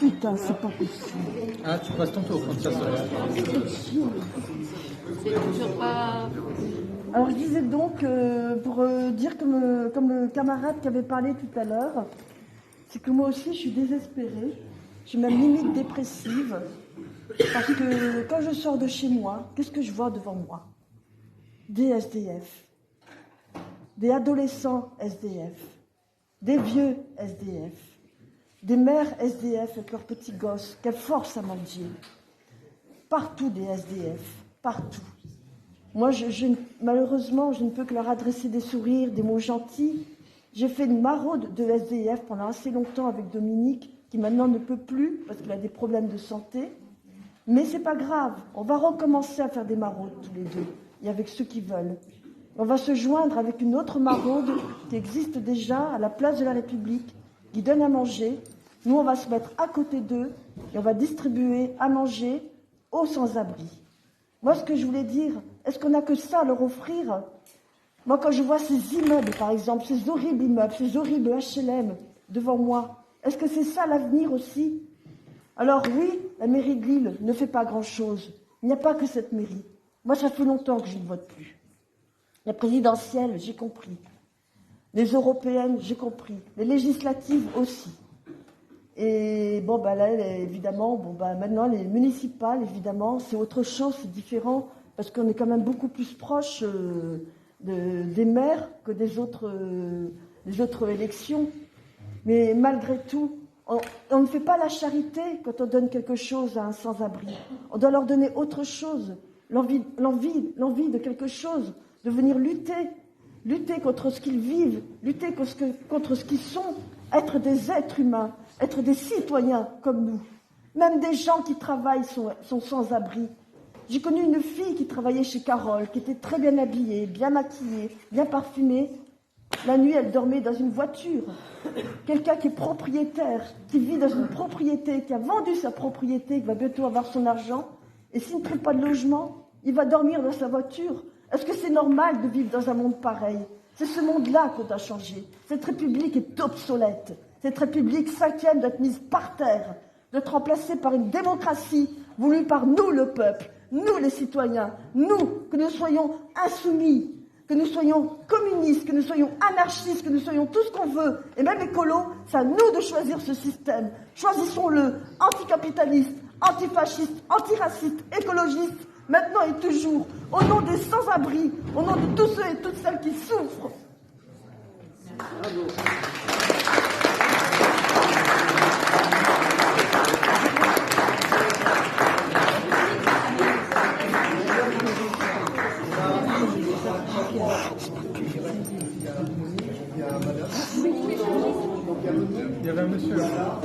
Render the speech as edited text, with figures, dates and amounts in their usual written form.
Putain, c'est pas possible. Ah, tu passes ton tour quand ça sera. C'est toujours pas... Alors je disais donc, pour dire comme le camarade qui avait parlé tout à l'heure, c'est que moi aussi je suis désespérée, je suis même limite dépressive, parce que quand je sors de chez moi, qu'est-ce que je vois devant moi? Des SDF, des adolescents SDF, des vieux SDF, des mères SDF avec leurs petits gosses, qu'elles forcent à mendier. Partout des SDF, partout. Moi, malheureusement, je ne peux que leur adresser des sourires, des mots gentils. J'ai fait une maraude de SDF pendant assez longtemps avec Dominique, qui maintenant ne peut plus parce qu'il a des problèmes de santé. Mais c'est pas grave, on va recommencer à faire des maraudes tous les deux, et avec ceux qui veulent. On va se joindre avec une autre maraude qui existe déjà à la place de la République, qui donne à manger. Nous, on va se mettre à côté d'eux et on va distribuer à manger aux sans-abri. Moi, ce que je voulais dire, est-ce qu'on n'a que ça à leur offrir? Moi, quand je vois ces immeubles, par exemple, ces horribles immeubles, ces horribles HLM devant moi, est-ce que c'est ça l'avenir aussi? Alors oui, la mairie de Lille ne fait pas grand-chose. Il n'y a pas que cette mairie. Moi, ça fait longtemps que je ne vote plus. La présidentielle, j'ai compris. Les européennes, j'ai compris. Les législatives aussi. Et bon, bah là, évidemment, maintenant, les municipales, évidemment, c'est autre chose, c'est différent, parce qu'on est quand même beaucoup plus proche des maires que des autres élections. Mais malgré tout, on ne fait pas la charité quand on donne quelque chose à un sans-abri. On doit leur donner autre chose, l'envie de quelque chose, de venir lutter contre ce qu'ils vivent, lutter contre ce qu'ils sont, être des êtres humains, être des citoyens comme nous. Même des gens qui travaillent sont sans-abri. J'ai connu une fille qui travaillait chez Carole, qui était très bien habillée, bien maquillée, bien parfumée. La nuit, elle dormait dans une voiture. Quelqu'un qui est propriétaire, qui vit dans une propriété, qui a vendu sa propriété, qui va bientôt avoir son argent, et s'il ne trouve pas de logement, il va dormir dans sa voiture. Est-ce que c'est normal de vivre dans un monde pareil? C'est ce monde-là qu'on doit changer. Cette République est obsolète. Cette République cinquième doit être mise par terre, doit être remplacée par une démocratie voulue par nous, le peuple, nous, les citoyens, nous, que nous soyons insoumis, que nous soyons communistes, que nous soyons anarchistes, que nous soyons tout ce qu'on veut, et même écolos, c'est à nous de choisir ce système. Choisissons-le, anticapitaliste, antifasciste, antiraciste, écologiste, maintenant et toujours, au nom des sans-abri, au nom de tous ceux et toutes celles qui souffrent. Bravo. Il y avait un monsieur là.